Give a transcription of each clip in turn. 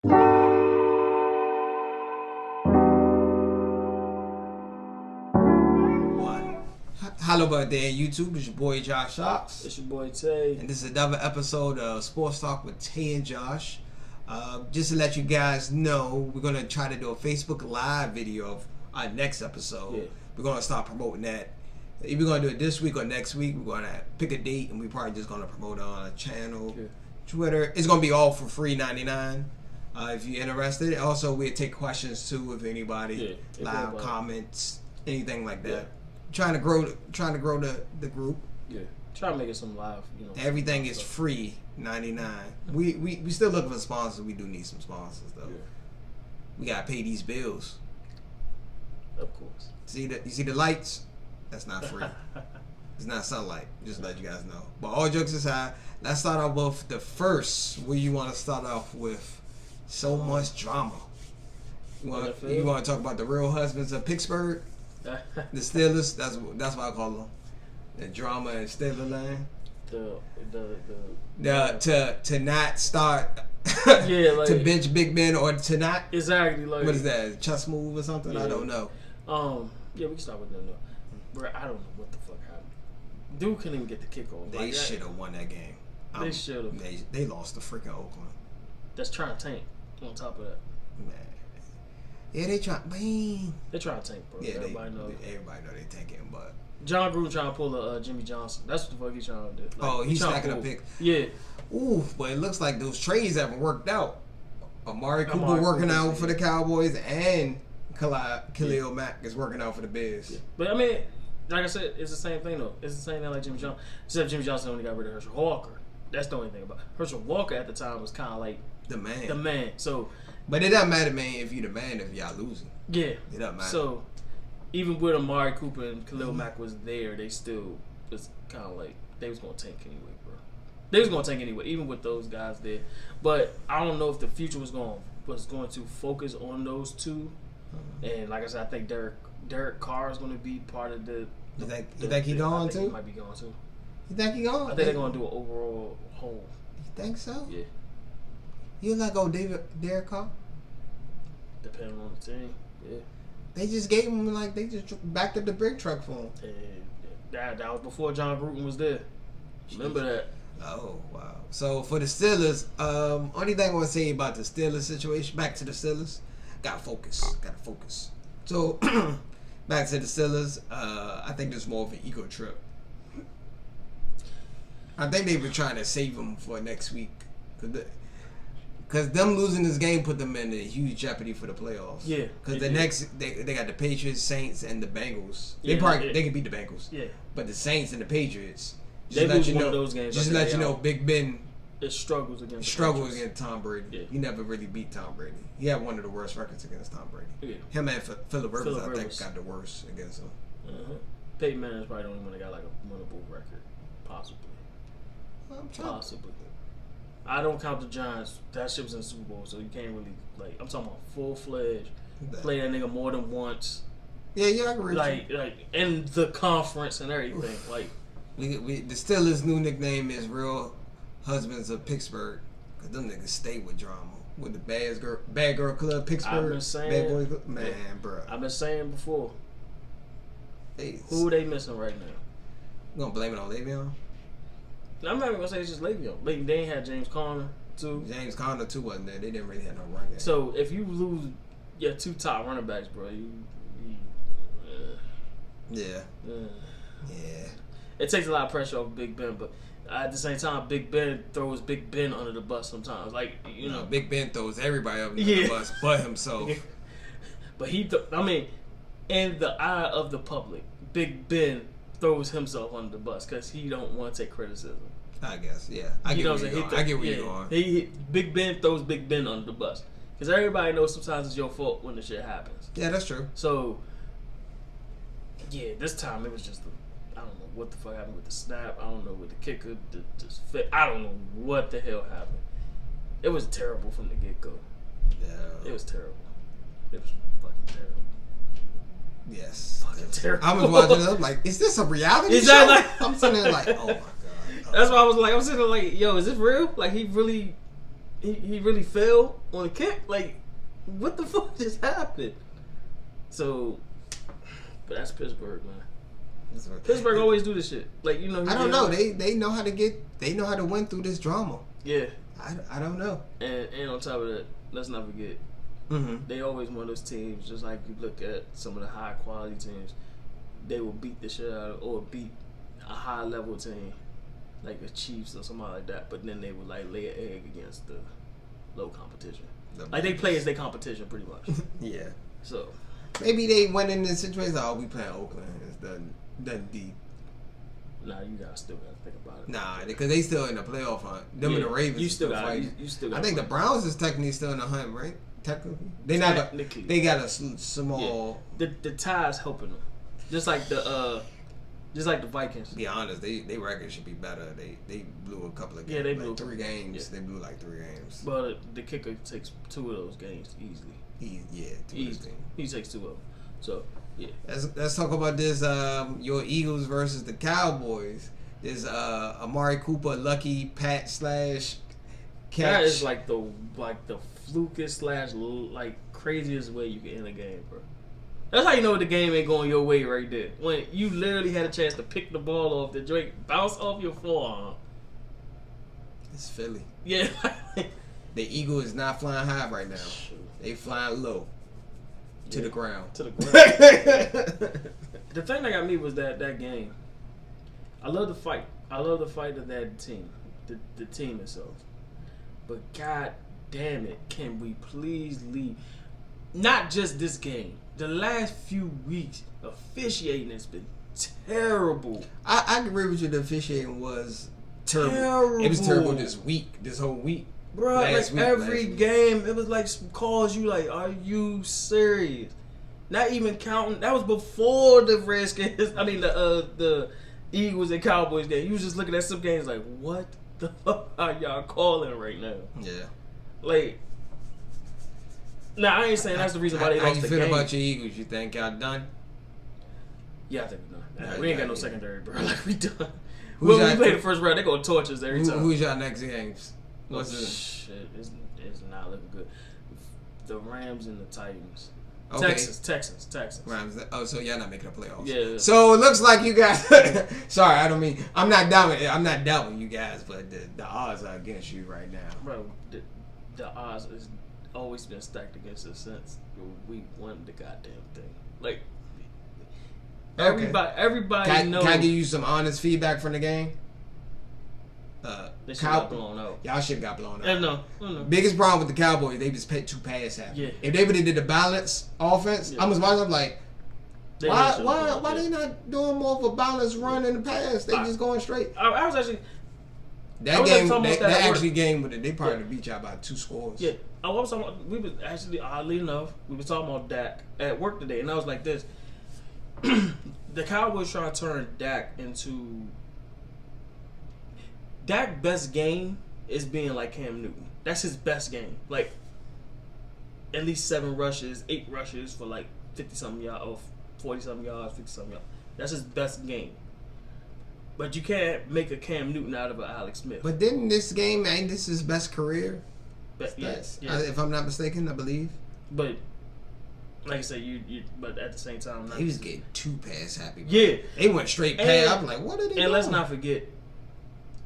Hello, birthday on YouTube. It's your boy Josh Real. It's your boy Tae. And this is another episode of Sports Talk with Tae and Josh. Just to let you guys know, we're going to try to do a Facebook Live video of our next episode. Yeah. We're going to start promoting that. If we're going to do it this week or next week, we're going to pick a date and we're probably just going to promote it on a channel, Twitter. It's going to be all for free $99 if you're interested. Also, we'll take questions too if anybody, live comments, anything like that. Yeah. Trying to grow the group. Yeah, try to make it some live. Everything is free, $99. We still looking for sponsors. We do need some sponsors though. Yeah. We gotta pay these bills. Of course. You see the lights? That's not free. It's not sunlight. Just to let you guys know. But all jokes aside, let's start off with the first. Where you want to start off with? So much drama. You want to talk about the Real Husbands of Pittsburgh? The Steelers, that's what I call them. The drama in Steeler land. To not start to bench Big Ben or to not exactly like what is that, chess move or something? Yeah. I don't know. We can start with them though. Bro, I don't know what the fuck happened. Dude couldn't even get the kickoff. They should have won that game. They should have. They lost to freaking Oakland. That's trying to tank. On top of that, man. Yeah, they try. Man, they trying to tank, bro. Yeah, everybody know they tanking, but John Gruden trying to pull a Jimmy Johnson. That's what the fuck he's trying to do. He's stacking a pick. Yeah. Ooh, but it looks like those trades haven't worked out. Amari Cooper working out for the Cowboys, and Khalil Mack is working out for the Bears. Yeah. But I mean, like I said, it's the same thing though. It's the same thing like Jimmy Johnson. Except Jimmy Johnson only got rid of Herschel Walker. That's the only thing about it. Herschel Walker at the time was kind of like the man. So. But it doesn't matter, man, if you're the man if y'all losing. Yeah. It doesn't matter. So, even with Amari Cooper and Khalil Mack was there, they still was kind of like, they was going to tank anyway, bro. They was going to tank anyway, even with those guys there. But I don't know if the future was going to focus on those two. And like I said, I think Derek Carr is going to be part of the... You think he going too? He might be going too. You think he going? I think they're going to do an overall whole. You think so? Yeah. You let go Derek Carr? Depending on the team, yeah. They just gave him, they just backed up the brick truck for him. And that was before John Gruden was there. Remember that. Oh, wow. So, for the Steelers, only thing I want to say about the Steelers situation, back to the Steelers, gotta focus. So, back to the Steelers, I think this is more of an ego trip. I think they were trying to save him for next week. Because them losing this game put them in a huge jeopardy for the playoffs. Yeah. Because they got the Patriots, Saints, and the Bengals. They can beat the Bengals. Yeah. But the Saints and the Patriots. They lose one of those games. Just to let you know, Big Ben struggles against Tom Brady. Yeah. He never really beat Tom Brady. He had one of the worst records against Tom Brady. Yeah. Him and Phillip Rivers, I think, got the worst against him. Peyton Manning's probably the only one that got a winnable record, possibly. Possibly. I don't count the Giants. That shit was in the Super Bowl, so you can't really I'm talking about full-fledged. Play that nigga more than once. Yeah, I agree. Like in the conference and everything. The Steelers' new nickname is Real Husbands of Pittsburgh, because them niggas stay with drama. With the bad girl club Pittsburgh. I've been saying, bad boy club, man, bro. I've been saying before. Who are they missing right now? You gonna blame it on Le'Veon? I'm not even gonna say it's just Le'Veon. They ain't had James Conner too. James Conner too wasn't there. They didn't really have no run game. So if you lose your two top running backs, bro, yeah. It takes a lot of pressure off Big Ben, but at the same time, Big Ben throws Big Ben under the bus sometimes. Big Ben throws everybody under the bus but himself. But in the eye of the public, Big Ben throws himself under the bus because he don't want to take criticism. I guess, yeah. I get where you're going. Big Ben throws Big Ben under the bus because everybody knows sometimes it's your fault when the shit happens. Yeah, that's true. So, this time it was just I don't know what the fuck happened with the snap. I don't know with the kicker. I don't know what the hell happened. It was terrible from the get-go. Yeah. It was terrible. It was fucking terrible. Yes. Fucking terrible. I was watching it. I'm like, is this a reality show? I'm sitting there like, oh my god. That's why I was like, I'm sitting there like, yo, is this real? Like he really he really fell on a kick. Like, what the fuck just happened? So, but that's Pittsburgh, man. Pittsburgh always do this shit. Like, you know, I don't know. They know how to win through this drama. Yeah. I don't know. And on top of that, let's not forget, they always one of those teams. Just like you look at some of the high quality teams, they will beat the shit out of, or beat a high level team, like the Chiefs or somebody like that. But then they would like lay an egg against the low competition. Like they play as their competition pretty much. Yeah. So maybe they went in this situation. Oh, we playing Oakland. It's done deep. Nah, you guys still gotta think about it. Nah, because they still in the playoff hunt. Them and the Ravens. You still got. You still got. I think the Browns is technically still in the hunt, right? Technically, they got a small. Yeah. The ties helping them, just like the Vikings. To be honest, they record should be better. They blew a couple of games. Yeah, they blew 3 games. Yeah. They blew like 3 games. But the kicker takes 2 of those games easily. Easily. He takes 2 of them. So yeah. Let's talk about this. Your Eagles versus the Cowboys. There's Amari Cooper lucky pat / catch. That is like the flukest / like craziest way you can end a game, bro. That's how you know the game ain't going your way right there. When you literally had a chance to pick the ball off, the joint bounce off your forearm. It's Philly. Yeah. The Eagle is not flying high right now. They flying low. To the ground. The thing that got me was that game. I love the fight. I love the fight of that team. The team itself. But god damn it, can we please leave? Not just this game. The last few weeks, officiating has been terrible. I agree with you. The officiating was terrible. It was terrible this whole week. Bro, like every game, it was like some calls you like, are you serious? Not even counting. That was before the Redskins. I mean, the Eagles and Cowboys game. You was just looking at some games like, what the fuck are y'all calling right now? Yeah. Like, I ain't saying that's the reason why they lost the game. How you feel about your Eagles? You think y'all done? Yeah, I think we're done. We ain't got no secondary, bro. Like, we done. When we play the first round, they gonna torch us every time. Who's y'all next games? Shit, it's not looking good. The Rams and the Titans. Okay. Texans. Rams. Oh, so y'all not making the playoffs. Yeah. So it looks like you guys. Sorry, I don't mean. I'm not doubting you guys, but the odds are against you right now. Bro, the odds has always been stacked against us since we won the goddamn thing. Like everybody knows. Can I give you some honest feedback from the game? They should got blown out. Y'all should have got blown out. No. Biggest problem with the Cowboys, they just too pass happy. Yeah. If they would have did the balance offense, I was watching. I'm like, why they not doing more of a balanced run in the pass? They just going straight. I was actually that game they probably beat y'all by 2 scores. Yeah. I was talking about, we was actually, oddly enough, we was talking about Dak at work today, and I was like this. The Cowboys trying to turn Dak into... Dak's best game is being like Cam Newton. That's his best game. Like, at least 7 rushes, 8 rushes for like 50-something yards, or 40-something yards, 50-something yards. That's his best game. But you can't make a Cam Newton out of an Alex Smith. But didn't this game, ain't this his best career? Yes. If I'm not mistaken, I believe. But like I said, you but at the same time, he was getting too pass happy. Bro. Yeah, they went straight pass. I'm like, what are they doing? And let's not forget,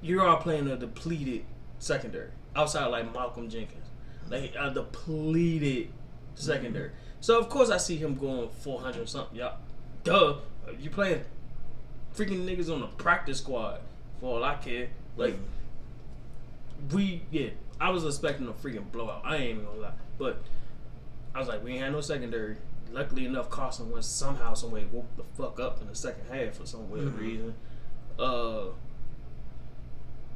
you are playing a depleted secondary outside like Malcolm Jenkins, like a depleted secondary. So of course I see him going 400 something. Y'all, duh, you playing freaking niggas on the practice squad for all I care. Like I was expecting a freaking blowout. I ain't even gonna lie, but I was like, we ain't had no secondary. Luckily enough, Carson Wentz somehow, some way woke the fuck up in the second half for some weird reason.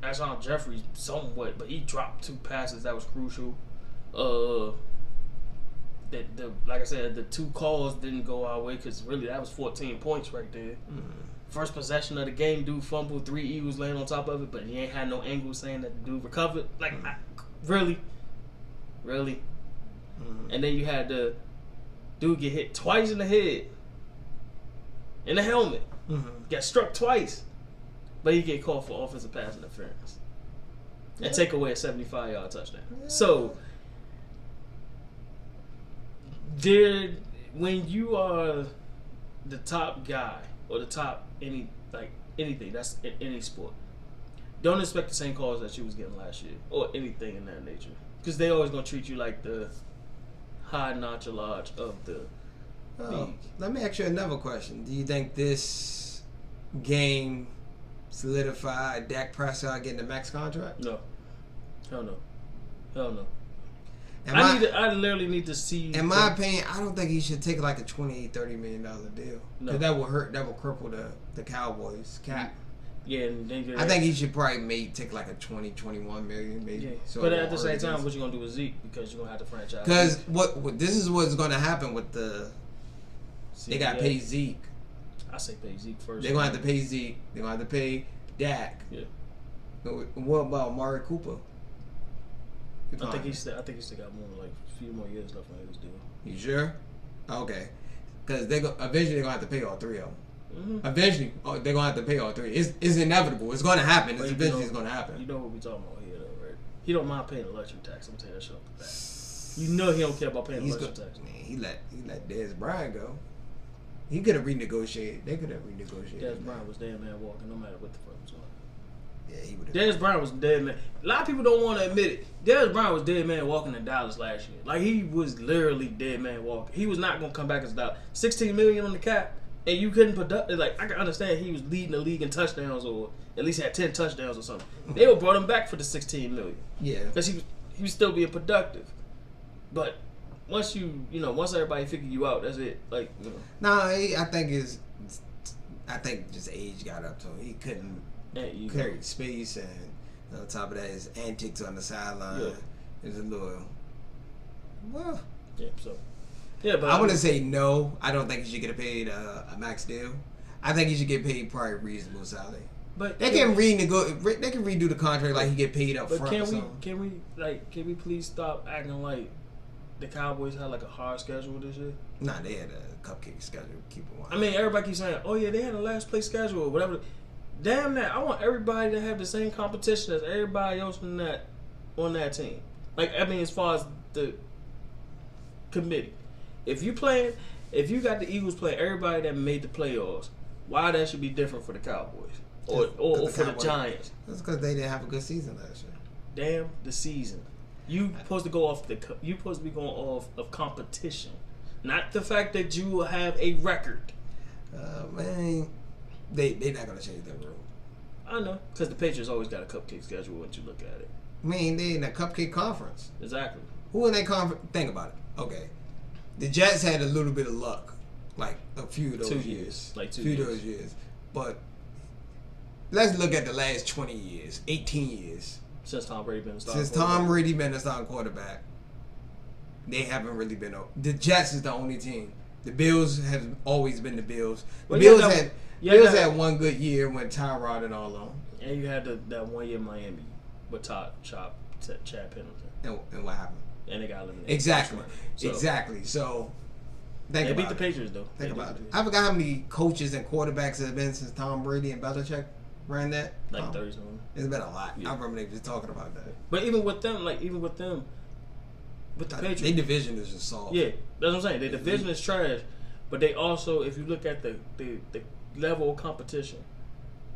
Alshon Jeffrey somewhat, but he dropped 2 passes that was crucial. Like I said, the 2 calls didn't go our way because really that was 14 points right there. First possession of the game, dude fumbled, 3 Eagles laying on top of it, but he ain't had no angle saying that the dude recovered. Like, really? And then you had the dude get hit twice in the head, in the helmet. Got struck twice, but he get called for offensive pass interference. and take away a 75-yard touchdown. So, when you are the top guy or the top anything that's in any sport, don't expect the same calls that you was getting last year or anything in that nature, because they always gonna treat you like the high notchalage of the league. Let me ask you another question. Do you think this game solidified Dak Prescott getting the max contract? No. Hell no. I literally need to see. In my opinion, I don't think he should take like a $28-30 million deal. No. That will hurt. That will cripple the Cowboys cap. Yeah, and I think he should probably take like a 20-21 million maybe. Yeah. So but at the same time, what you gonna do with Zeke, because you're gonna have to franchise? Because what this is what's gonna happen with they got to pay Zeke. I say pay Zeke first. They're gonna have to pay Zeke. They're gonna have to pay Dak. Yeah. What about Amari Cooper? I think he still got a few more years left on his deal. You sure? Okay. Because eventually they're gonna have to pay all three of them. Mm-hmm. Eventually, they're gonna have to pay all three. It's inevitable. It's gonna happen. It's gonna happen. You know what we talking about here, though, right? He don't mind paying the luxury tax. I'm telling you that shit off the bat. You know he don't care about paying the luxury tax. Man, he let Dez Bryant go. He could have renegotiated. They could have renegotiated. Dez Bryant was dead man walking, no matter what the fuck was going on. Yeah, he would have. Dez Bryant was dead man. A lot of people don't want to admit it. Dez Bryant was dead man walking in Dallas last year. Like, he was literally dead man walking. He was not gonna come back as Dallas. $16 million on the cap, and you couldn't product. Like, I can understand he was leading the league in touchdowns, or at least had 10 touchdowns or something. They would brought him back for the $16 million. Yeah, because he was still being productive. But once once everybody figure you out, that's it. Like, Nah, I think just age got up to him. He couldn't carry space, and on top of that, his antics on the sideline is a little. Well, yeah. So, yeah, but I want to say no. I don't think he should get paid a max deal. I think he should get paid probably reasonable salary. But they can redo the contract like he get paid up front. But can we please stop acting like the Cowboys had like a hard schedule this year? Nah, they had a cupcake schedule. Keep it wild. I mean, everybody keeps saying, "Oh yeah, they had a last place schedule or whatever." Damn that! I want everybody to have the same competition as everybody else on that team. Like, I mean, as far as the committee, if you got the Eagles playing everybody that made the playoffs, why that should be different for the Cowboys or for the Giants? That's because they didn't have a good season last year. Damn the season. You supposed to be going off of competition, not the fact that you have a record. Man, they not gonna change that rule. I know, because the Patriots always got a cupcake schedule once you look at it. I mean, they in a cupcake conference. Exactly. Who in that conference? Think about it. Okay, the Jets had a little bit of luck, like a few of those 2 years. Like 2 years. years. Of those years. But let's look at the last 20 years, 18 years. Since Tom Brady been a starting quarterback, they haven't really been. The Jets is the only team. The Bills have always been the Bills. The Bills had one good year when Tyrod and all of them. And you had that 1 year in Miami with Chad Pendleton. And what happened? And they got eliminated. Exactly. So they beat the Patriots though. Think about it. I forgot how many coaches and quarterbacks have been since Tom Brady and Belichick ran that. Like 30 something. It's been a lot. Yeah. I remember they just talking about that. But even with them, with the Patriots, their division is just soft. Yeah, that's what I'm saying. Their division is trash, but they also, if you look at the level of competition,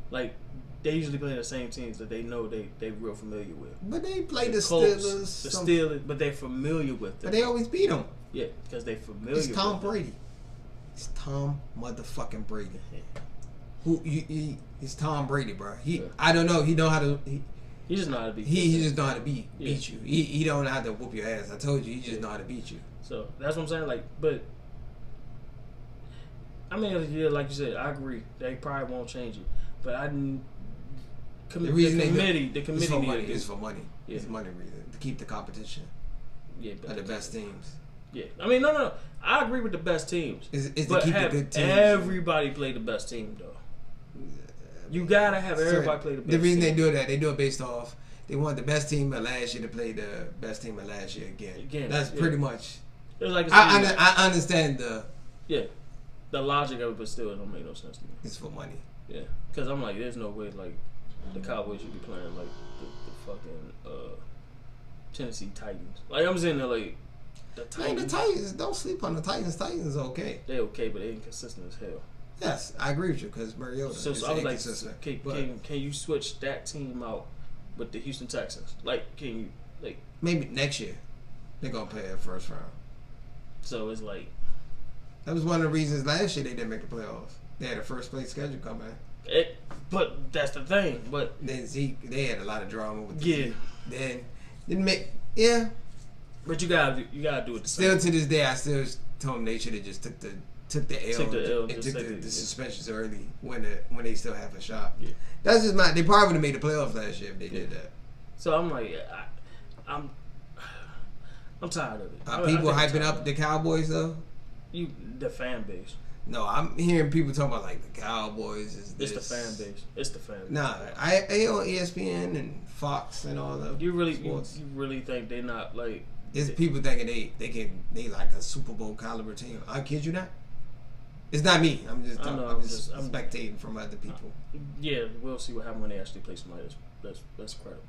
like, they usually play the same teams that they know they're real familiar with. But they play the Colts, Steelers. The Steelers, but they're familiar with them. But they always beat them. Yeah, because they're familiar. It's Tom Brady. It's Tom motherfucking Brady. He's Tom Brady, bro. I don't know. He know how to. He just know how to beat. He just know how to beat you. He don't know how to whoop your ass. I told you, he just know how to beat you. So that's what I'm saying. Like, but I mean, yeah, like you said, I agree. They probably won't change it, but the committee is for money. Yeah. It's money reason to keep the competition. Yeah, of the best teams. Yeah, I mean, no. I agree with the best teams. Is to keep the good teams. Everybody play the best team though. You gotta have everybody play the best team. The reason they do that, they do it based off they want the best team of last year to play the best team of last year again. That's pretty much. Like I understand the logic of it, but still, it don't make no sense to me. It's for money. Yeah, because I'm like, there's no way like the Cowboys should be playing like the fucking Tennessee Titans. Like I'm saying, like the Titans. Man, the Titans, don't sleep on the Titans. Titans okay. They're okay, but they're inconsistent as hell. Yes, I agree with you because Mariota is I was inconsistent. Like, can you switch that team out with the Houston Texans? Like, can you like maybe next year they're gonna play at first round. So it's like that was one of the reasons last year they didn't make the playoffs. They had a first place schedule coming. But that's the thing. But then Zeke, they had a lot of drama with Zeke. Then didn't make But you gotta do it. Still to this day, I still told them they should have just took the L and took the suspensions early when they still have a shot. Yeah. That's just they probably would have made the playoffs last year if they did that. So I'm like, I'm tired of it. Are people hyping up the Cowboys though? The fan base. No, I'm hearing people talking about like the Cowboys is this. It's the fan base. It's the fan base. Nah, I on ESPN and Fox and all that. You really think they're not like? It's people thinking they like a Super Bowl caliber team. I kid you not. It's not me. I'm just spectating from other people. Yeah, we'll see what happens when they actually play somebody that's credible,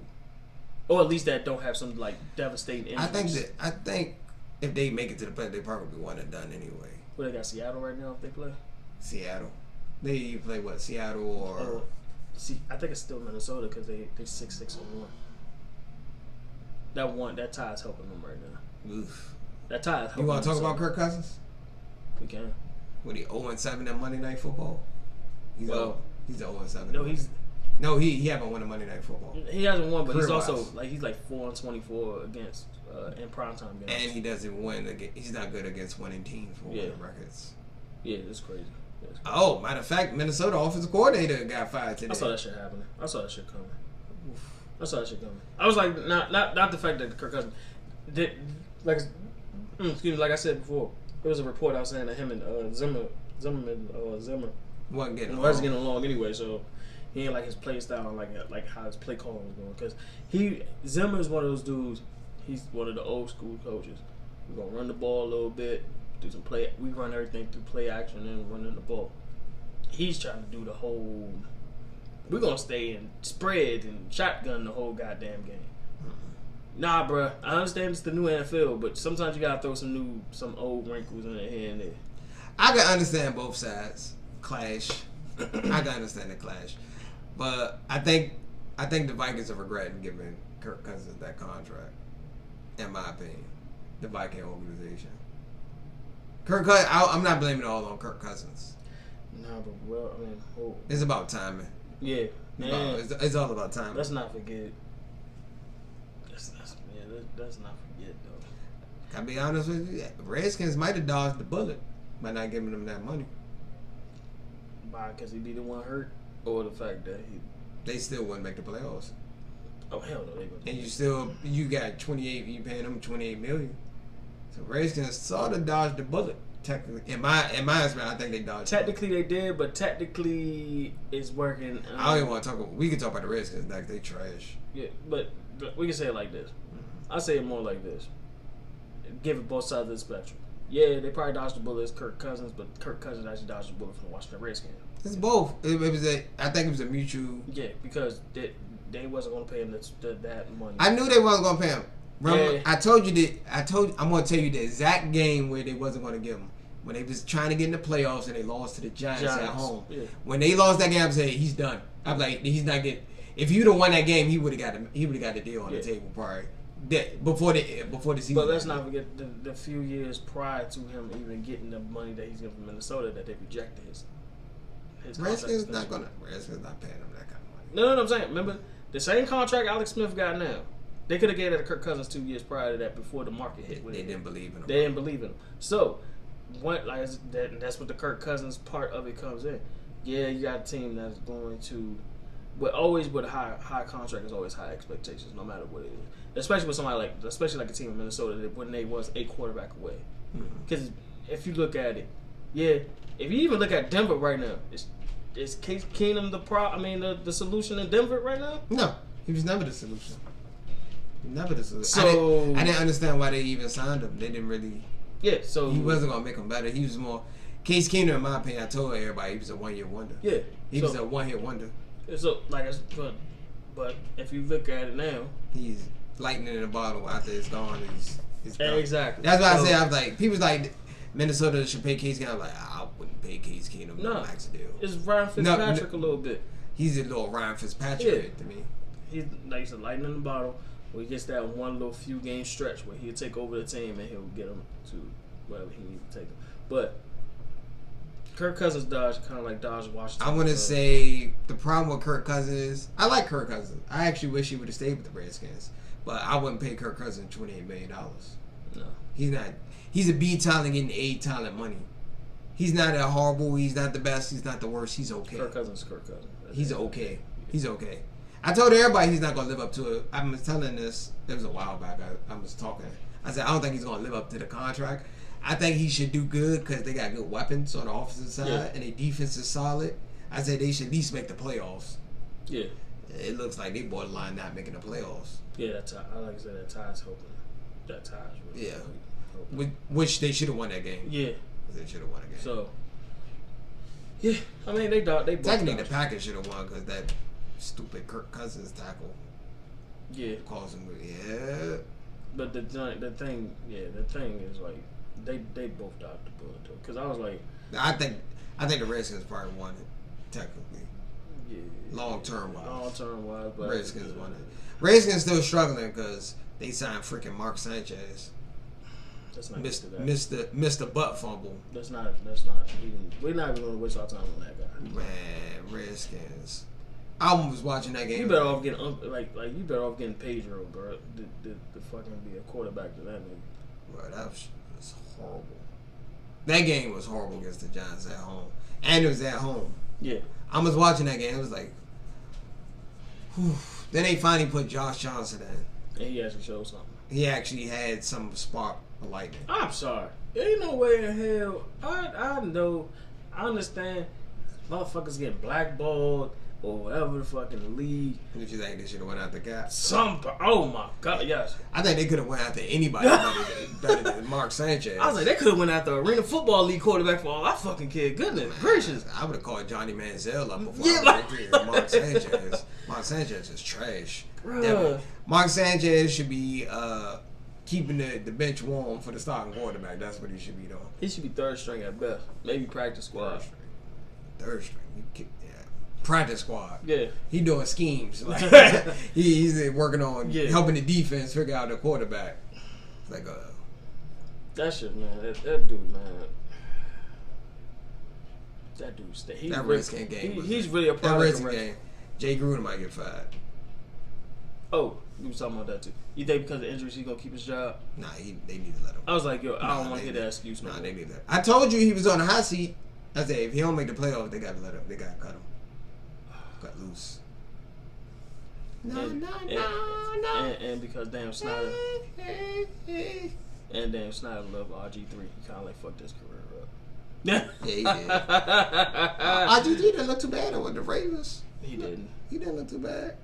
or at least that don't have some like devastating injuries. I think if they make it to the play, they probably one and done anyway. Well, they got Seattle right now if they play. Seattle. They play what? Seattle or? I think it's still Minnesota because they 6-1. That tie is helping them right now. Oof. That tie is helping. You want to talk about Kirk Cousins? We can. What, he 0-7 in Monday Night Football? He's 0-7. No, he haven't won a Monday Night Football. He hasn't won, but he's also he's 4-24 against in primetime games. And he doesn't win. He's not good against winning teams for winning records. Yeah, it's crazy. Oh, matter of fact, Minnesota offensive coordinator got fired today. I saw that shit happening. I saw that shit coming. I was like, not the fact that Kirk Cousins did like I said before. There was a report out saying that him and Zimmer wasn't getting along anyway. So he ain't like his play style, like how his play calling was going. Because Zimmer is one of those dudes. He's one of the old school coaches. We're gonna run the ball a little bit, do some play. We run everything through play action and running the ball. He's trying to do the whole. We're gonna stay and spread and shotgun the whole goddamn game. Nah, bruh. I understand it's the new NFL, but sometimes you gotta throw some old wrinkles in there here and there. I can understand both sides clash. I can understand the clash, but I think the Vikings are regretting giving Kirk Cousins that contract. In my opinion, the Viking organization. Kirk Cousins. I'm not blaming it all on Kirk Cousins. Nah, but it's about timing. Yeah, it's all about timing. Let's not forget. Let's not forget though. Can I be honest with you? Redskins might have dodged the bullet by not giving them that money. Why? Because he be the one hurt, or the fact that they still wouldn't make the playoffs. Oh hell no, they wouldn't. And you got 28. You paying them $28 million. So Redskins sort of dodged the bullet. Technically, in my experience, I think they dodged. Technically, they did, but technically, it's working. I don't even want to talk about. We can talk about the Redskins like they trash. Yeah, but we can say it like this. I say it more like this. Give it both sides of the spectrum. Yeah, they probably dodged the bullet as Kirk Cousins, but Kirk Cousins actually dodged the bullet from the Washington Redskins. It's both. I think it was a mutual. Yeah, because they wasn't going to pay him that money. I knew they wasn't going to pay him. Remember, yeah. I'm going to tell you the exact game where they wasn't going to give him. When they was trying to get in the playoffs and they lost to the Giants at home. Yeah. When they lost that game, I said he's done. I'm like, he's not getting. If you'd have won that game, he would have got the deal on the table probably. Before the season. But let's not forget the few years prior to him even getting the money that he's getting from Minnesota that they rejected his Redskins not paying him that kind of money. No, I'm saying. Remember the same contract Alex Smith got now. They could have gave that to Kirk Cousins 2 years prior to that before the market hit. They didn't believe in him. They didn't believe in him. So. That's what the Kirk Cousins part of it comes in. Yeah, you got a team that's going to, but always with a high contract is always high expectations, no matter what it is. Especially with somebody especially like a team in Minnesota that when they was a quarterback away. Because if you look at it, if you even look at Denver right now, is Case Keenum the solution in Denver right now? No, he was never the solution. Never the solution. So I didn't understand why they even signed him. They didn't really. Yeah, so he wasn't gonna make him better. He was more Case Keenum, in my opinion. I told everybody he was a 1-year wonder. Yeah, he was a 1-hit wonder. So But if you look at it now, he's lightning in a bottle. After it's gone, he's done. Exactly. That's why I say I was like, people's like Minnesota should pay Case Keenum. I'm like, I wouldn't pay Case Keenum no max deal. It's Ryan Fitzpatrick a little bit. He's a little Ryan Fitzpatrick to me. He's like he's a lightning in the bottle. Where he gets that one little few game stretch where he'll take over the team and he'll get them to wherever he needs to take them. But Kirk Cousins dodged kind of like dodged Washington. I want to say the problem with Kirk Cousins is I like Kirk Cousins. I actually wish he would have stayed with the Redskins, but I wouldn't pay Kirk Cousins $28 million. No, he's not. He's a B talent getting A talent money. He's not that horrible. He's not the best. He's not the worst. He's okay. Kirk Cousins. He's okay. He's okay. I told everybody he's not going to live up to it. I was telling this. It was a while back. I was talking. I said I don't think he's going to live up to the contract. I think he should do good because they got good weapons on the offensive side and their defense is solid. I said they should at least make the playoffs. Yeah. It looks like they borderline not making the playoffs. Yeah, like I said, that Ty's hoping. That Ty's really hoping. Which they should have won that game. Yeah. They should have won that game. So, yeah. I mean, they technically the Packers should have won because that stupid Kirk Cousins tackle. Yeah. Caused them. Yeah. But the thing is like they both dodged the bullet though. Because I was like, I think the Redskins probably won it technically. Yeah. Long term wise, but Redskins won it. Redskins still struggling because they signed freaking Mark Sanchez. That's not missed the butt fumble. That's not even. We're not even going to waste our time on that guy. Man, Redskins. I was watching that game. You better off getting you better off getting Pedro, bro. To fucking be a quarterback to that nigga. Bro, that was horrible. That game was horrible against the Giants at home, and it was at home. Yeah, I was watching that game. It was like, whew. Then they finally put Josh Johnson in, and he actually showed something. He actually had some spark of lightning. I'm sorry. There ain't no way in hell. I know. I understand. Motherfuckers getting blackballed. Or whatever the fucking league. Did you think they should have went out the gap? Oh my god, yes. I think they could have went after anybody better than Mark Sanchez. I was like, they could have went after Arena Football League quarterback for all I fucking care. Goodness gracious. I would have called Johnny Manziel up before Mark Sanchez. Mark Sanchez is trash. Mark Sanchez should be keeping the bench warm for the starting quarterback. That's what he should be doing. He should be third string at best. Maybe practice squad. Third string. Practice squad. Yeah. He doing schemes. Like he's working on helping the defense figure out the quarterback. It's like that shit, man. That dude, man. That dude's that Redskin game. He's really a product. That Redskin game. Jay Gruden might get fired. Oh, you was talking about that too. You think because of injuries he's gonna keep his job? Nah, they need to let him. I was like, yo, I don't want to hear that excuse. Nah, they need that. I told you he was on the hot seat. I said if he don't make the playoffs, they gotta let him. They gotta cut him. Got loose. No. And because damn Snyder and damn Snyder loved RG3, he kind of like fucked his career up. Yeah, he did. RG3 didn't look too bad with the Ravens. He didn't. He didn't look too bad.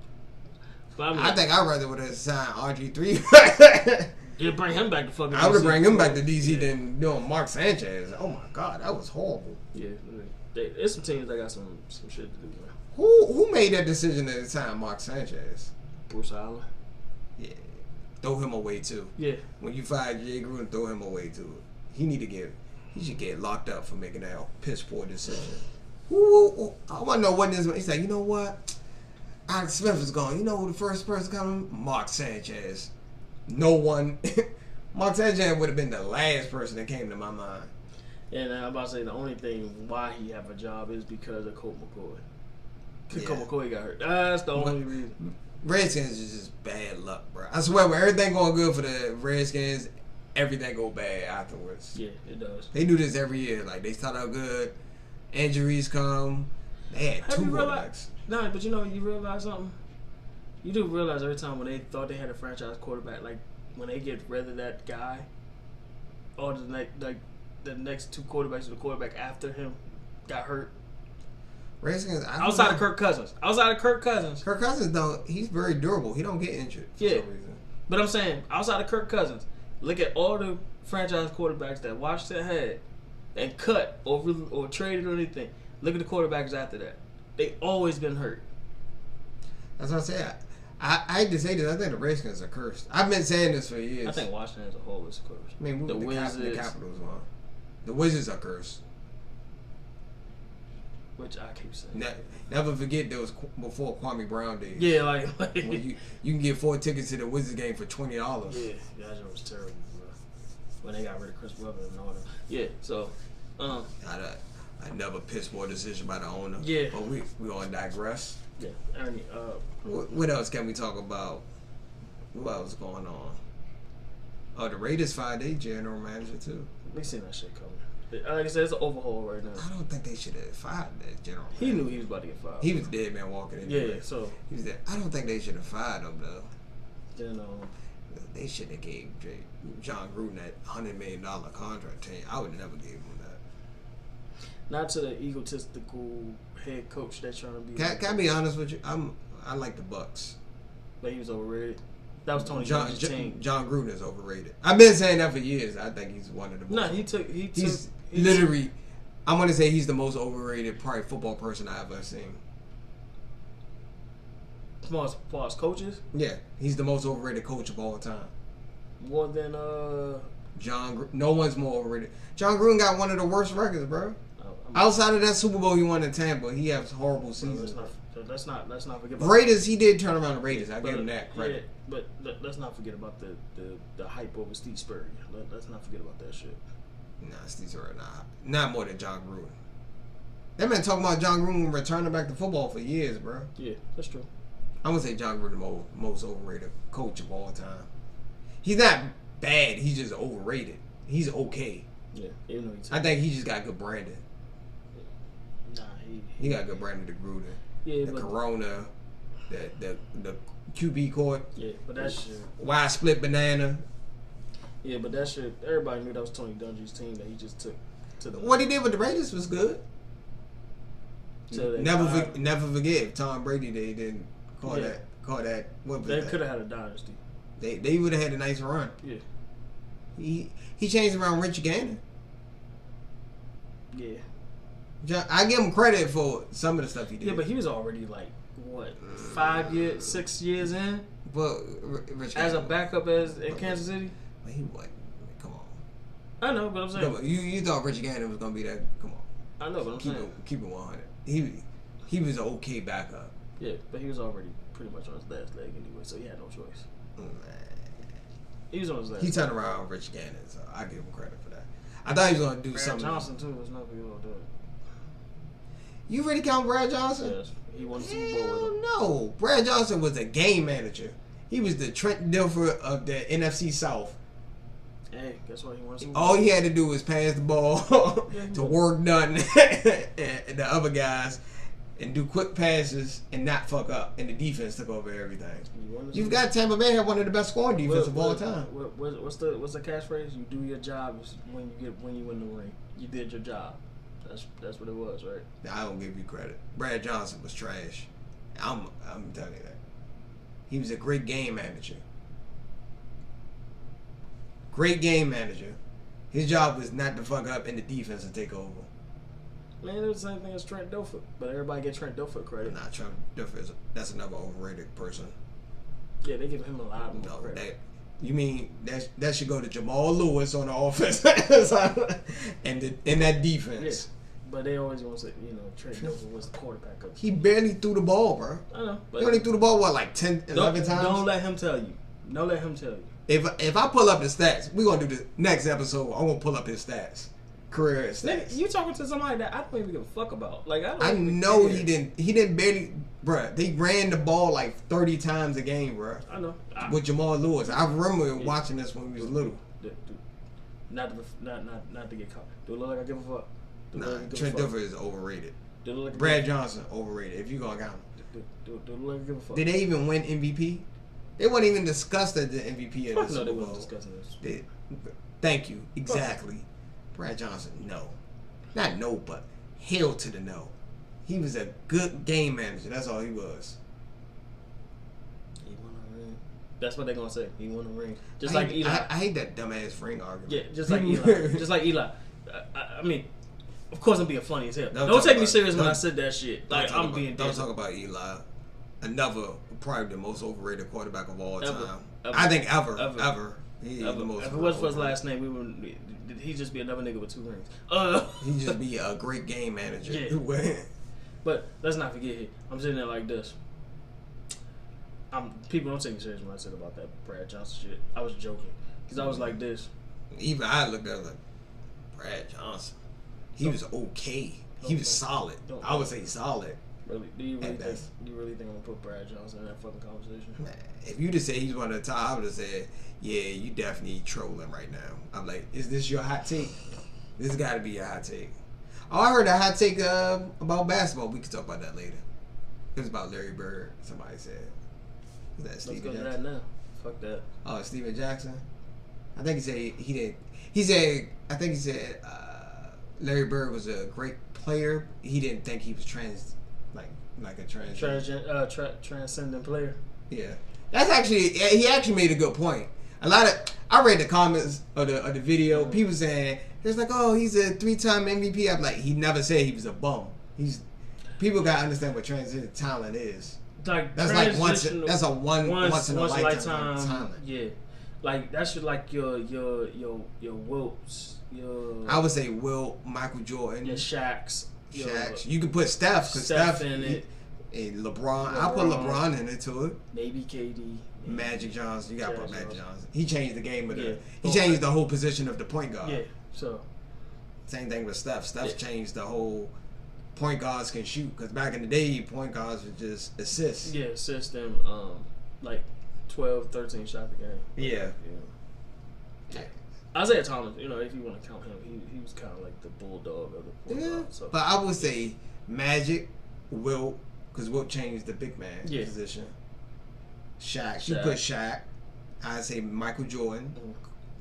But I think I'd rather would have signed RG3. You bring him back to fucking. I would have bring him back to DC than doing Mark Sanchez. Oh my god, that was horrible. Yeah, there's some teams that got some shit to do, man. Who made that decision to sign Mark Sanchez? Bruce Allen. Yeah. Throw him away too. Yeah. When you fire Jay Gruden, throw him away too. He should get locked up for making that piss poor decision. I want to know what this. He's like, you know what? Alex Smith is gone. You know who the first person coming? Mark Sanchez. No one. Mark Sanchez would have been the last person that came to my mind. And I'm about to say the only thing why he have a job is because of Colt McCoy. Colt McCoy got hurt. That's the only reason. Redskins is just bad luck, bro. I swear, when everything going good for the Redskins, everything go bad afterwards. Yeah, it does. They do this every year. Like, they start out good, injuries come. They had two quarterbacks. Nah, but you realize something? You do realize every time when they thought they had a franchise quarterback, like, when they get rid of that guy, or the next two quarterbacks or the quarterback after him got hurt. Redskins, outside of Kirk Cousins. Kirk Cousins he's very durable. He don't get injured for some reason. But I'm saying, outside of Kirk Cousins, look at all the franchise quarterbacks that Washington had and cut or traded or anything. Look at the quarterbacks after that. They always been hurt. That's what I said. I hate to say this. I think the Redskins are cursed. I've been saying this for years. I think Washington as a whole is cursed. I mean, the Wizards, the Capitals won. The Wizards are cursed. Which I keep saying. Never forget there was before Kwame Brown days. Yeah, like when you can get 4 tickets to the Wizards game for $20. Yeah, that was terrible, bro. When they got rid of Chris Webber and all that. Yeah, so I never pissed poor decision by the owner. Yeah. But we gonna digress. Yeah, Ernie. What else can we talk about? What else going on? Oh, the Raiders fired their general manager too. They seen that shit coming. Like I said, it's an overhaul right now. I don't think they should have fired that general manager. He knew he was about to get fired. He was dead man walking in. Yeah, so he was dead. I don't think they should have fired him though. Then they should have gave John Gruden that $100 million contract. I would never give him that. Not to the egotistical head coach that's trying to be. Can I be honest with you? I like the Bucks. But he was overrated. That was Tony Dungy's team. John Gruden is overrated. I've been saying that for years. I think he's one of the most. No, He's literally. I want to say he's the most overrated probably football person I've ever seen. As far as coaches? Yeah, he's the most overrated coach of all time. More than John. No one's more overrated. John Gruden got one of the worst records, bro. Outside of that Super Bowl he won in Tampa, he has horrible seasons. Let's not forget about Raiders. He did turn around the Raiders. I give him that credit. Yeah, but let's not forget about the hype over Steve Spurrier. Let's not forget about that shit. Nah, Steve Spurrier not more than John Gruden. They been talking about John Gruden returning back to football for years, bro. Yeah, that's true. I'm gonna say John Gruden the most overrated coach of all time. He's not bad. He's just overrated. He's okay. Yeah, even though I think he just got good branding. Nah, he got good branding to Gruden. Yeah, the Corona, the QB court. Yeah, but that shit. Wide split banana. Yeah, but that shit. Everybody knew that was Tony Dungy's team that he just took to the. What he did with the Raiders was good. Never forget Tom Brady. They didn't call that. What was they that? could have had a dynasty. They would have had a nice run. Yeah. He changed around Rich Gannon. Yeah. I give him credit for some of the stuff he did. Yeah, but he was already like what 6 years in. But Rich as a backup in Kansas City. He wasn't. Come on. I know, but I'm saying you thought Rich Gannon was gonna be that. Come on. I know, but I'm saying keep it 100. He was an okay backup. Yeah, but he was already pretty much on his last leg anyway, so he had no choice. Man. He was on his last. He turned around Rich Gannon, so I give him credit for that. I thought he was gonna do Brad something. Johnson too was not good on that. You really count Brad Johnson? Yes, he won the Super Bowl with him. No, Brad Johnson was a game manager. He was the Trent Dilfer of the NFC South. Hey, guess what? He won the Super Bowl. All he had to do was pass the ball to work done and the other guys and do quick passes and not fuck up. And the defense took over everything. You've got Tampa Bay have one of the best scoring defense of all time. What's the catchphrase? You do your job when you win the ring. You did your job. That's what it was, right? I don't give you credit. Brad Johnson was trash. I'm telling you that. He was a great game manager. Great game manager. His job was not to fuck up and the defense to take over. Man, it was the same thing as Trent Dilfer, but everybody get Trent Dilfer credit. Nah, Trent Dilfer that's another overrated person. Yeah, they give him a lot more credit. You mean that should go to Jamal Lewis on the offense and that defense. Yeah. But they always want to say, Trent Dilfer was the quarterback coach. He barely threw the ball, bro. I know. He only threw the ball, like 10, 11 times? Don't let him tell you. Don't let him tell you. If I pull up his stats, we're going to do the next episode. I'm going to pull up his stats. Career stats. You talking to somebody that I don't even give a fuck about. Like I know he didn't barely, bruh. They ran the ball like 30 times a game, bruh. I know. With Jamal Lewis. I remember watching this when we was little. Not to get caught. Do it look like I give a fuck? Nah, Trent Dilfer is overrated. Like Brad Johnson, overrated. If you gonna count him. Do it look like I give a fuck? Did they even win MVP? They weren't even discussed as the MVP of the Super Bowl. No, they weren't discussing this. Thank you. Exactly. Brad Johnson, no. Not no, but hell to the no. He was a good game manager. That's all he was. He won a ring. That's what they're gonna say. He won a ring. Just like Eli. I hate that dumbass ring argument. Yeah, just like Eli. Just like Eli. I mean, of course I'm being funny as hell. Don't take me serious when I said that shit. Like I'm being. Don't talk about Eli. another probably the most overrated quarterback of all time. Ever. I think ever. He's the most. If it was for his last name, he'd just be another nigga with 2 rings. He'd just be a great game manager. Yeah. But let's not forget here. I'm sitting there like this. People don't take me serious when I said about that Brad Johnson shit. I was joking because I was like this. Even I looked at it like Brad Johnson. He was okay. He was solid. I would say solid. Really? Do you really think I'm gonna put Brad Johnson in that fucking conversation? Man, if you just said he's one of the top, I would have said, yeah, you definitely trolling right now. I'm like, is this your hot take? This got to be your hot take. Oh, I heard a hot take about basketball. We can talk about that later. It was about Larry Bird. Somebody said. Was that Steven Jackson? Let's go to that now. Fuck that. Oh, Steven Jackson. I think he said he didn't. I think he said Larry Bird was a great player. He didn't think he was transcendent player. Yeah, he actually made a good point. I read the comments of the video. People saying it's like, oh, he's a 3-time MVP. I'm like, he never said he was a bum. People gotta understand what transcendent talent is. Like that's once in a lifetime talent. Yeah, like that's like your Wilts. I would say Wilt, Michael Jordan, your Shaqs. You could put Steph because Steph in it. And LeBron. I put LeBron in it too. Maybe KD. Magic Johnson. You gotta put Magic Johnson. He changed the game of he changed the whole position of the point guard. Yeah. So same thing with Steph. Steph changed the whole point guards can shoot because back in the day point guards would just assist. Yeah, assist them like 12, 13 shots a game. Yeah. Isaiah Thomas, if you want to count him, he was kind of like the bulldog of the point guard. So. But I would say Magic, Wilt, because Wilt changed the big man position. Shaq. You put Shaq. I'd say Michael Jordan,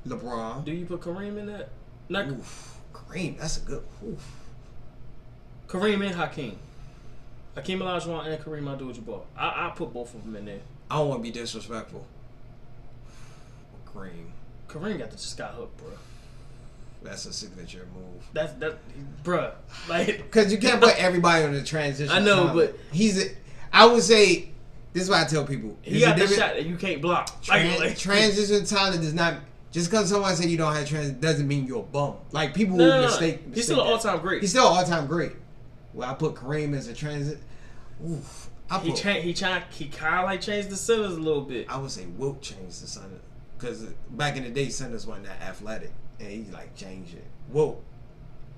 LeBron. Do you put Kareem in that? Kareem, that's a good. Kareem and Hakeem Olajuwon and Kareem Abdul-Jabbar. I put both of them in there. I don't want to be disrespectful. Kareem got the sky hook, bro. That's a signature move. That's bro. Like, because you can't put everybody on the transition. I know, talent. But I would say this is why I tell people. He got the shot that you can't block. Transition talent does not. Just because someone said you don't have transition doesn't mean you're a bum. Like people will mistake. He's still an all-time great. He's still an all-time great. Well, I put Kareem as a transit. Oof. He kind of like changed the centers a little bit. I would say Wilt changed the center because back in the day, centers weren't that athletic, and he like changed it. Wilt.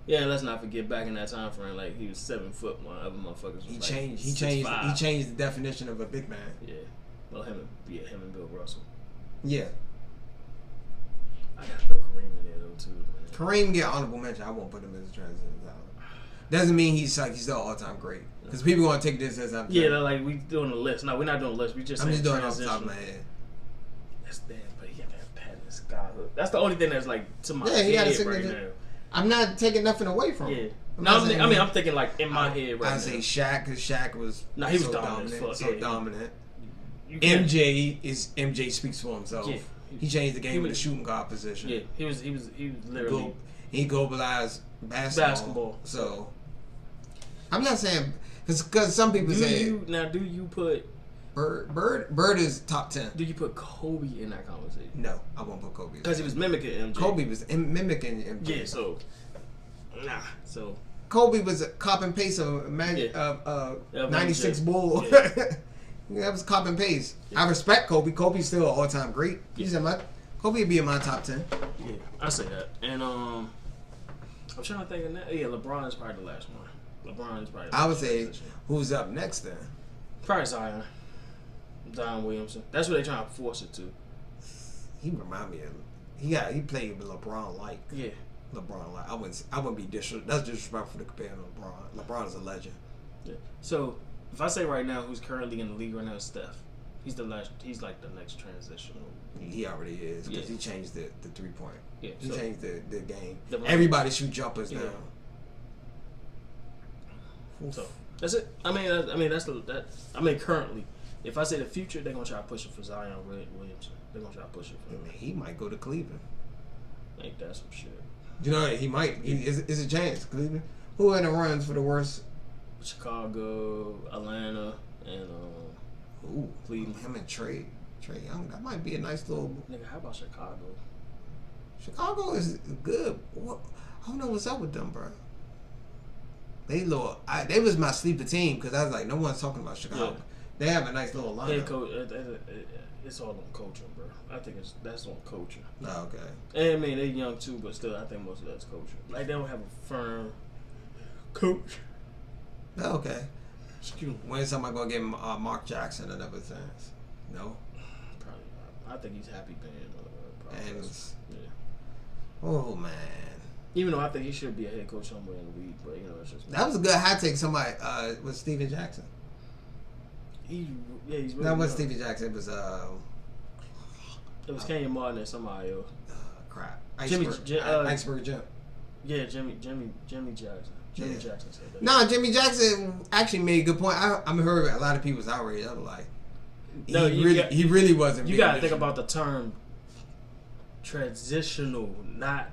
Yeah, let's not forget back in that time frame, like he was 7 foot. One other motherfuckers. He changed the definition of a big man. Yeah. Well, him and Bill Russell. Yeah. I gotta throw Kareem in there though too. Man. Kareem get honorable mention. I won't put him as a transition talent. Doesn't mean he's still all time great. Because people gonna take this as I'm. Yeah, like we doing a list. No, we're not doing a list. We just. I'm just doing it off the top of my head. That's damn, but he got that patent sky hook. That's the only thing that's like to my he head got right now. I'm not taking nothing away from him. I'm thinking like in my head right now. I say Shaq because Shaq was. He was dominant. Dominant. MJ speaks for himself. Yeah. He changed the game with the shooting guard position. Yeah, he was literally. He globalized basketball. So. I'm not saying because some people say. Do you put Bird is top 10. Do you put Kobe in that conversation? No, I won't put Kobe. Because he was mimicking MJ. Kobe was mimicking MJ. Yeah, so Kobe was a cop and paste of 96 Bull. Yeah. That was cop and paste. Yeah. I respect Kobe. Kobe's still an all-time great. Kobe would be in my top 10. Yeah, I say that. And I'm trying to think of that. Yeah, LeBron is probably the last one. I would say who's up next then? Probably Zion Williamson. That's what they're trying to force it to. He remind me of he played with LeBron like. Yeah. LeBron like I wouldn't be that's disrespectful to compare to LeBron. LeBron is a legend. Yeah. So if I say right now who's currently in the league right now is Steph. He's like the next transitional. He already is because he changed the 3-point. Yeah. He changed the game. Everybody shoot jumpers now. So that's it. Currently, if I say the future, they're gonna try to push it for Zion Williamson. They're gonna try to push it for him. He might go to Cleveland. Ain't that some shit? You know he might. It's a chance. Cleveland. Who in the runs for the worst? Chicago, Atlanta, and Ooh, Cleveland. him and Trey Young. That might be a nice little. Nigga, how about Chicago? Chicago is good. What? I don't know what's up with them, bro. They was my sleeper team because I was like, no one's talking about Chicago. Yeah. They have a nice little lineup. Head coach, it's all on coaching, bro. I think that's on coaching. Oh, okay. And I mean, they're young too, but still, I think most of that's coaching. Like, they don't have a firm coach. Oh, okay. When's somebody gonna give him Mark Jackson another chance? No. Probably not. I think he's happy being. And yeah. Oh man. Even though I think he should be a head coach somewhere in the league, but you know, it's just that was a good high take. Somebody was Steven Jackson. He's really that wasn't Steven Jackson. It was Kenyon Martin and somebody else. Crap. Iceberg Jim. Yeah, Jimmy Jackson. Jimmy Jackson said that. No, Jimmy Jackson actually made a good point. I heard a lot of people's outraged. I was like, he really wasn't. You gotta think about the term transitional, not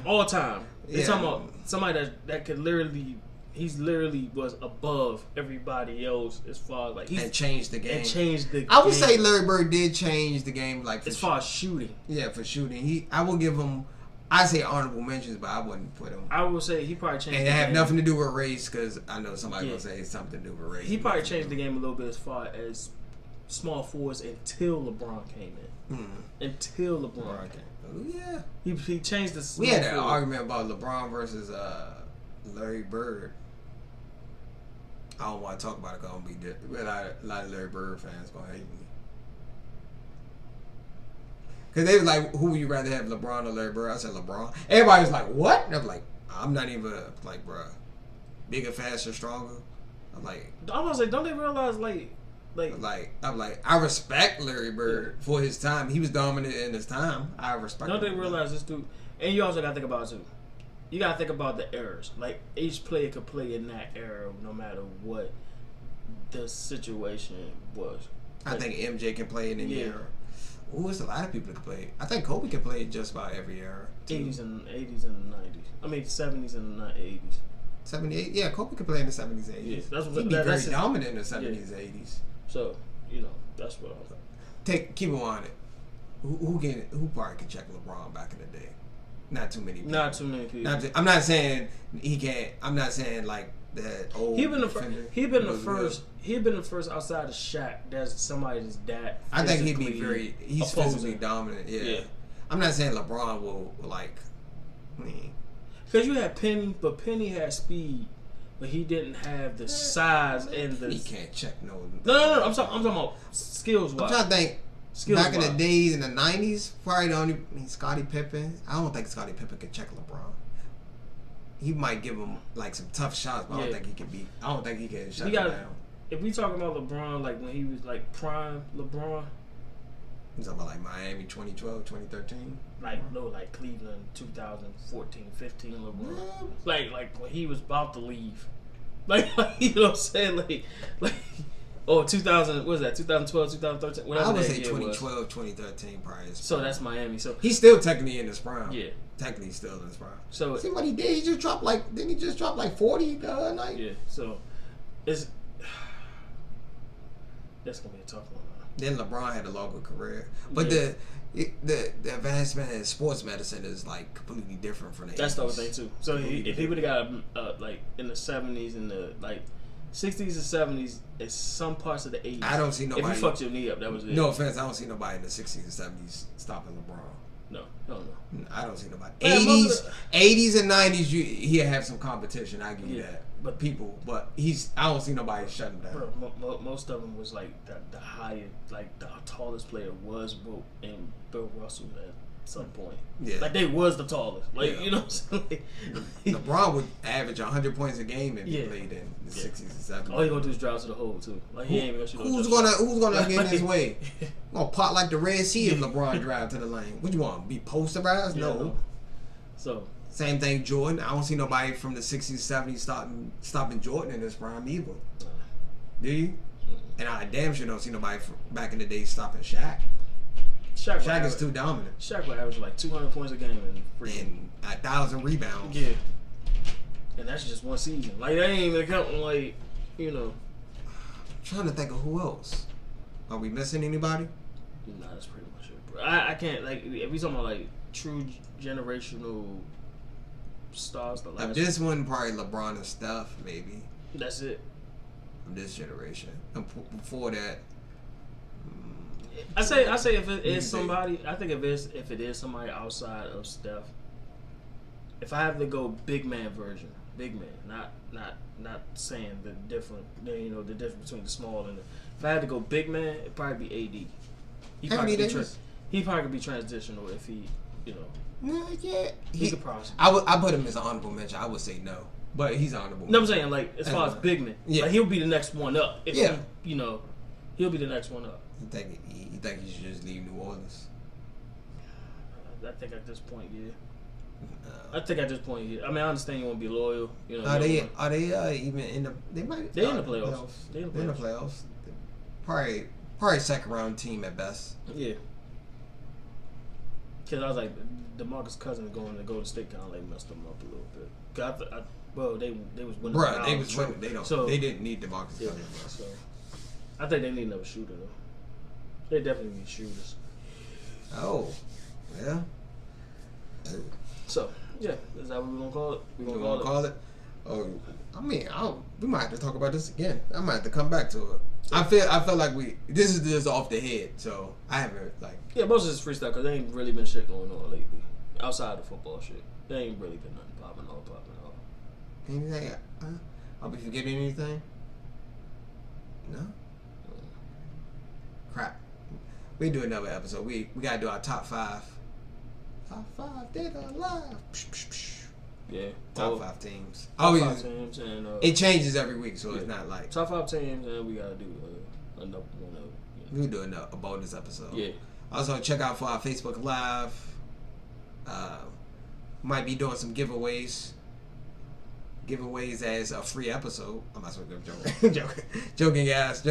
all time. You're talking about somebody that could literally. He's literally was above everybody else as far as like and changed the game. I would say Larry Bird did change the game, like as far as shooting. Yeah, for shooting. I will give him. I say honorable mentions, but I wouldn't put him. I would say he probably changed. And it had nothing to do with race, because I know somebody will say it's something to do with race. He probably changed the game a little bit as far as small forwards until LeBron came in. Until LeBron came. Oh yeah. He changed the. We had an argument about LeBron versus Larry Bird. I don't want to talk about it because I'm going to be dead. A lot of Larry Bird fans going to hate me. Because they was like, who would you rather have, LeBron or Larry Bird? I said LeBron. Everybody was like, what? And I was like, I'm not even, like, bruh. Bigger, faster, stronger. I'm like... I was like, don't they realize, I'm like, I respect Larry Bird for his time. He was dominant in his time. I respect him. Don't they realize this dude... And you also got to think about it, too. You gotta think about the errors. Like, each player could play in that era no matter what the situation was. I think MJ can play in any era. Ooh, there's a lot of people that can play. I think Kobe can play in just about every era. 80s and 90s. I mean, 70s and 80s. 78? Yeah, Kobe can play in the 70s, 80s. Yeah, that's what, he'd be very dominant in the 70s, 80s. So, you know, that's what I'm saying. Keep it on it. Who probably can check LeBron back in the day? Not too many people. I'm not saying he can't. I'm not saying like that old. He'd been the first outside of Shaq. There's somebody that's that. I think he'd be very. He's physically dominant. Yeah. I'm not saying LeBron will like. Because you had Penny, but Penny had speed, but he didn't have the size and the. He can't check no. No. I'm talking about skills wise. I'm trying to think. Back in the days in the 90s, probably the only Scottie Pippen. I don't think Scottie Pippen could check LeBron. He might give him like some tough shots, but I don't think he can beat. I don't think he can shut him down. If we talking about LeBron, like when he was like prime LeBron, you talking about like Miami 2012, 2013? Like Cleveland 2014, 15 LeBron. Like when he was about to leave. Like you know what I'm saying? Like. Oh, 2000, what was that? 2012, 2013? Whatever I would say 2012, 2013 probably. So that's Miami. So he's still technically in his prime. Yeah. Technically he's still in his prime. So see what he did? He just dropped didn't he just drop 40 the other night? Yeah. So that's going to be a tough one. Then LeBron had a longer career. But the advancement in sports medicine is like completely different from the 80s. That's the other thing too. So if he would have got like in the 70s and the 60s and 70s, it's some parts of the 80s. I don't see nobody. If you fucked your knee up, that was it. No offense, I don't see nobody in the 60s and 70s stopping LeBron. No. I don't see nobody. 80s and 90s, he'll have some competition. I give you that. But I don't see nobody shutting down. Bro, most of them was like the highest, like the tallest player was Bill Russell at some point. Yeah. Like they was the tallest. Like you know what I'm saying? LeBron would average 100 points a game if he played in the 60s and 70s. All he gonna do is drive to the hole too. Like he ain't gonna shoot. Who's gonna get in his way? Gonna pot like the Red Sea if LeBron drive to the lane. What you want? Be posterized? No. So same thing, Jordan. I don't see nobody from the 60s, 70s stopping Jordan in his prime either. Do you? And I damn sure don't see nobody back in the day stopping Shaq. Shaq is too dominant. Shaq would average like 200 points a game and 1,000 rebounds. Yeah. And that's just one season. Like, that ain't even counting, like, you know. trying to think of who else. Are we missing anybody? Nah, that's pretty much it, bro. I can't, like, if we talking about, like, true generational stars, the last this one probably LeBron and Steph, maybe. That's it. Of this generation. And before that, I say if it is somebody, I think if it is somebody outside of Steph, if I have to go big man version, big man, not saying the different, the difference between the small and the. If I had to go big man, it'd probably be AD. He probably could be transitional if he, yeah, he could probably. I put him as an honorable mention. I would say no, but he's honorable. No, I'm saying like as far as big man, yeah, like, he'll be the next one up. If yeah, he'll be the next one up. You think he should just leave New Orleans? I think at this point, yeah. I think at this point, yeah. I mean, I understand you want to be loyal. Are they even in the? They're in the playoffs. They're in the playoffs. Probably second round team at best. Yeah. Because I was like, DeMarcus Cousins going to Golden State kind of like messed them up a little bit. They was winning. Bruh, they was winning. They didn't need DeMarcus Cousins. So I think they need another shooter though. They definitely need shooters. Oh, yeah. So yeah, is that what we're gonna call it? We're gonna call it. Oh, I mean, we might have to talk about this again. I might have to come back to it. I feel like this is just off the head, so I haven't like. Yeah, most of this freestyle because there ain't really been shit going on lately outside of football shit. There ain't really been nothing popping off. Anything? I'll be forgetting anything? No. Crap. We do another episode. We gotta do our top 5. Top 5 dead or alive. Yeah. Top 5 teams. Top 5 teams and it changes every week, so it's not like top 5 teams, and we gotta do another one of. We'll do a bonus episode. Yeah. Also, check out for our Facebook Live. Might be doing some giveaways as a free episode. I'm not joking, guys.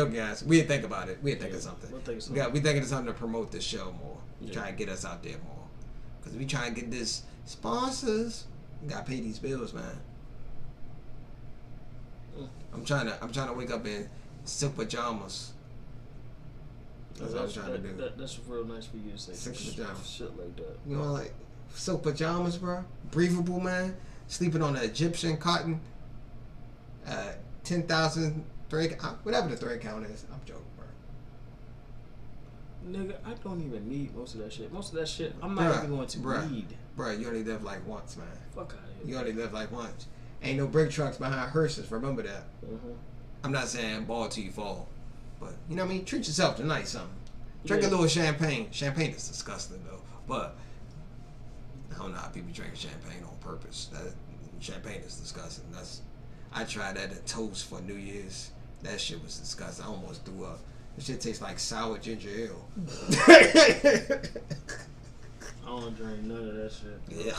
We didn't think about it. We didn't think of something. We thinking of something to promote this show more. Try to get us out there more. Because we try to get this sponsors. We gotta pay these bills, man. I'm trying to wake up in silk pajamas. That's what I'm trying to do. That's real nice for you to say. Silk pajamas. Shit like that. Like silk pajamas, bro. Breathable, man. Sleeping on an Egyptian cotton. 10,000 thread, whatever the thread count is. I'm joking, bro. Nigga, I don't even need most of that shit. Most of that shit, I'm not even going to need. Bro, you only live like once, man. Fuck out of here. You only live like once. Ain't no brick trucks behind hearses. Remember that. Mm-hmm. I'm not saying ball till you fall, but you know what I mean. Treat yourself tonight, something. Drink a little champagne. Champagne is disgusting though, but I don't know how people drink champagne on purpose. Champagne is disgusting. I tried that at toast for New Year's. That shit was disgusting. I almost threw up. This shit tastes like sour ginger ale. I don't drink none of that shit. Yeah.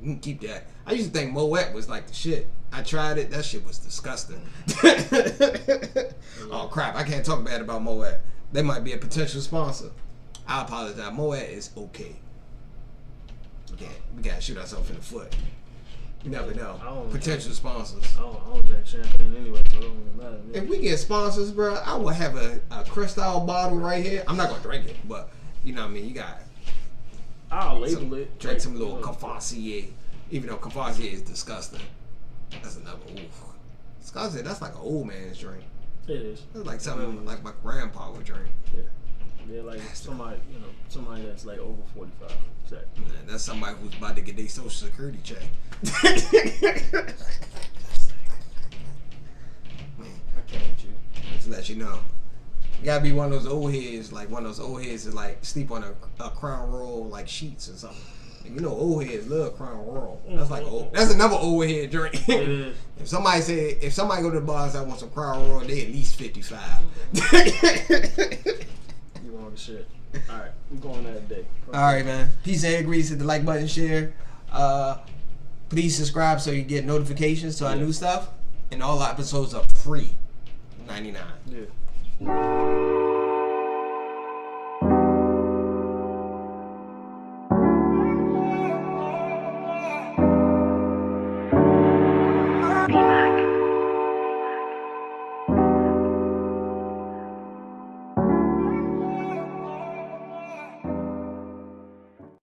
You can keep that. I used to think Moet was like the shit. I tried it. That shit was disgusting. Oh, crap. I can't talk bad about Moet. They might be a potential sponsor. I apologize. Moet is okay. We can't shoot ourselves in the foot. You never know. Potential sponsors. I don't drink champagne anyway, so it don't even matter. If we get sponsors, bro, I will have a Cristal bottle right here. I'm not going to drink it, but you know what I mean? You got I'll label it. Drink some little Cavassier. Even though Cavassier is disgusting. That's another, oof. Cavassier, that's like an old man's drink. It is. That's like something like my grandpa would drink. Yeah. Yeah, like somebody that's like over 45. Exactly. Man, that's somebody who's about to get their Social Security check. Man, I can't with you. Just to let you know. You gotta be one of those old heads, that like sleep on a Crown Royal like sheets or something. And you know, old heads love Crown Royal. That's like that's another old head drink. It is. If somebody go to the bar and say I want some Crown Royal, they at least 55. You want the shit. Alright, we're going that day. Alright, man. Peace and agrees. Hit the like button, share. Please subscribe so you get notifications to our new stuff. And all our episodes are free. $99. Yeah.